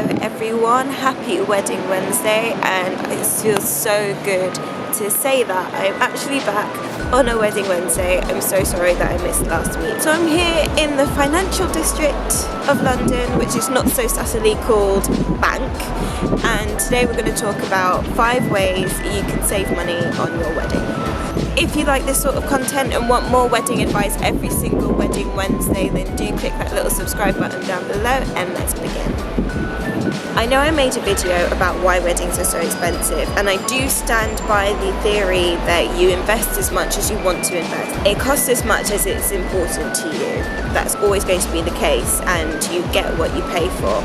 everyone, happy Wedding Wednesday, and it feels so good to say that I'm actually back on a Wedding Wednesday. I'm so sorry that I missed last week. So I'm here in the financial district of London, which is not so sassily called Bank, and today we're going to talk about 5 ways you can save money on your wedding. If you like this sort of content and want more wedding advice every single Wedding Wednesday, then do click that little subscribe button down below and let's begin. I know I made a video about why weddings are so expensive, and I do stand by the theory that you invest as much as you want to invest. It costs as much as it's important to you. That's always going to be the case, and you get what you pay for.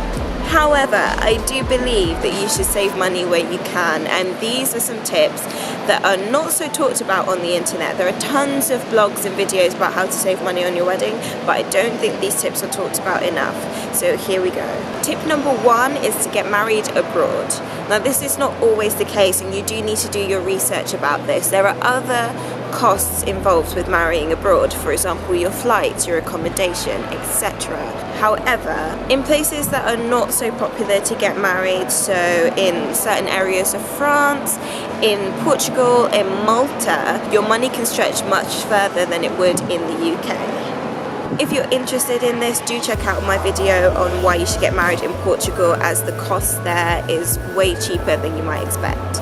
However, I do believe that you should save money where you can, and these are some tips that are not so talked about on the internet. There are tons of blogs and videos about how to save money on your wedding, but I don't think these tips are talked about enough. So here we go. Tip number 1 is to get married abroad. Now this is not always the case, and you do need to do your research about this. There are other costs involved with marrying abroad, for example your flights, your accommodation, etc. However, in places that are not so popular to get married, so in certain areas of France, in Portugal, in Malta, your money can stretch much further than it would in the UK. If you're interested in this, do check out my video on why you should get married in Portugal, as the cost there is way cheaper than you might expect.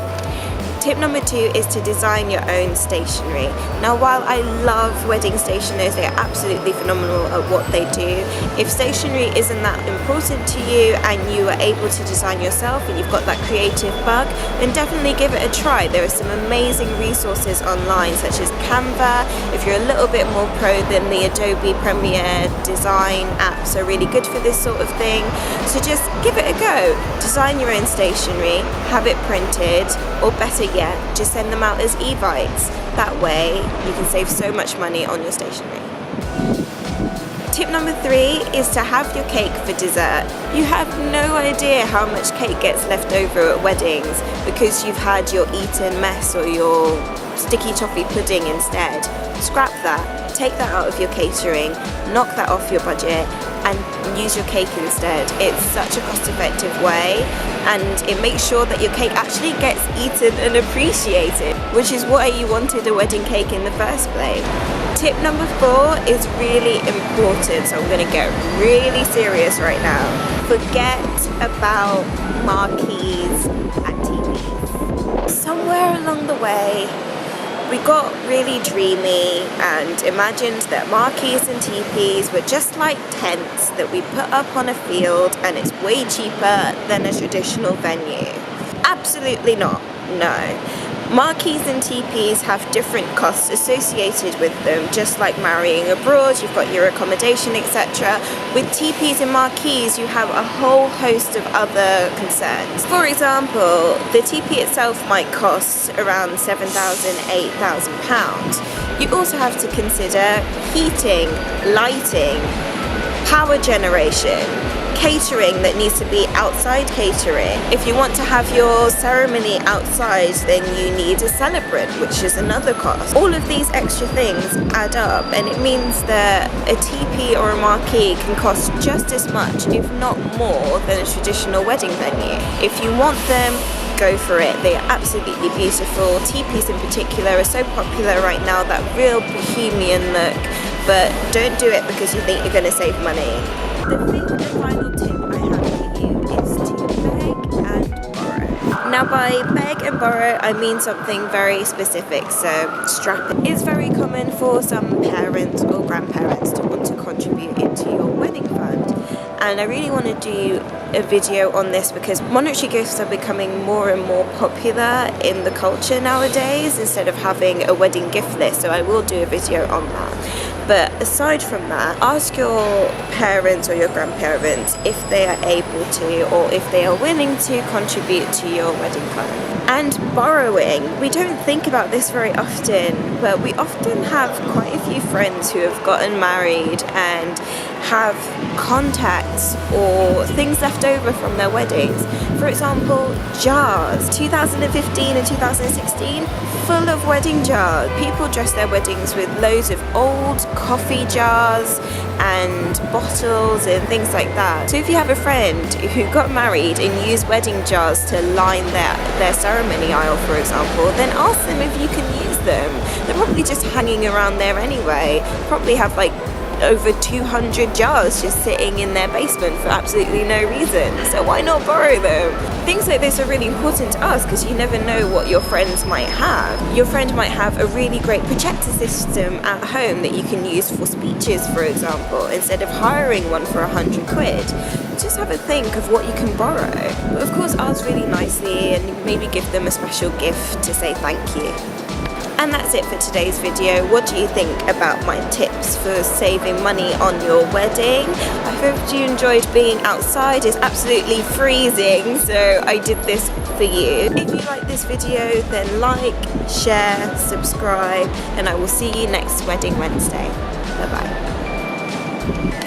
Tip number 2 is to design your own stationery. Now while I love wedding stationers, they are absolutely phenomenal at what they do. If stationery isn't that important to you and you are able to design yourself and you've got that creative bug, then definitely give it a try. There are some amazing resources online such as Canva. If you're a little bit more pro, then the Adobe Premiere design apps are really good for this sort of thing. So just give it a go. Design your own stationery, have it printed, or better yet, just send them out as e-bites. That way you can save so much money on your stationery. Tip number 3 is to have your cake for dessert. You have no idea how much cake gets left over at weddings because you've had your eaten mess or your sticky toffee pudding instead. Scrap that, take that out of your catering, knock that off your budget, and use your cake instead. It's such a cost-effective way, and it makes sure that your cake actually gets eaten and appreciated, which is why you wanted a wedding cake in the first place. Tip number 4 is really important, so I'm going to get really serious right now. Forget about marquees and TVs. Somewhere along the way, we got really dreamy and imagined that marquees and teepees were just like tents that we put up on a field, and it's way cheaper than a traditional venue. Absolutely not, no. Marquees and teepees have different costs associated with them, just like marrying abroad, you've got your accommodation, etc. With teepees and marquees, you have a whole host of other concerns. For example, the teepee itself might cost around £7,000, £8,000. You also have to consider heating, lighting, power generation, catering that needs to be outside catering. If you want to have your ceremony outside, then you need a celebrant, which is another cost. All of these extra things add up, and it means that a teepee or a marquee can cost just as much, if not more, than a traditional wedding venue. If you want them, go for it. They are absolutely beautiful. Teepees in particular are so popular right now, that real bohemian look, but don't do it because you think you're going to save money. The 5th and final tip I have for you is to beg and borrow. Now by beg and borrow, I mean something very specific, so strap it. It's very common for some parents or grandparents to want to contribute into your wedding fund. And I really want to do a video on this because monetary gifts are becoming more and more popular in the culture nowadays instead of having a wedding gift list, so I will do a video on that. But aside from that, ask your parents or your grandparents if they are able to or if they are willing to contribute to your wedding fund. And borrowing, we don't think about this very often, but we often have quite a few friends who have gotten married and have contacts or things left over from their weddings. For example, jars. 2015 and 2016, full of wedding jars. People dress their weddings with loads of old coffee jars and bottles and things like that. So if you have a friend who got married and used wedding jars to line their ceremony aisle, for example, then ask them if you can use them. They're probably just hanging around there anyway. Probably have like over 200 jars just sitting in their basement for absolutely no reason. So why not borrow them? Things like this are really important to ask because you never know what your friends might have. Your friend might have a really great projector system at home that you can use for speeches, for example, instead of hiring one for 100 quid. Just have a think of what you can borrow. But of course, ask really nicely and maybe give them a special gift to say thank you. And that's it for today's video. What do you think about my tips for saving money on your wedding? I hope you enjoyed being outside. It's absolutely freezing, so I did this for you. If you like this video, then like, share, subscribe, and I will see you next Wedding Wednesday. Bye bye.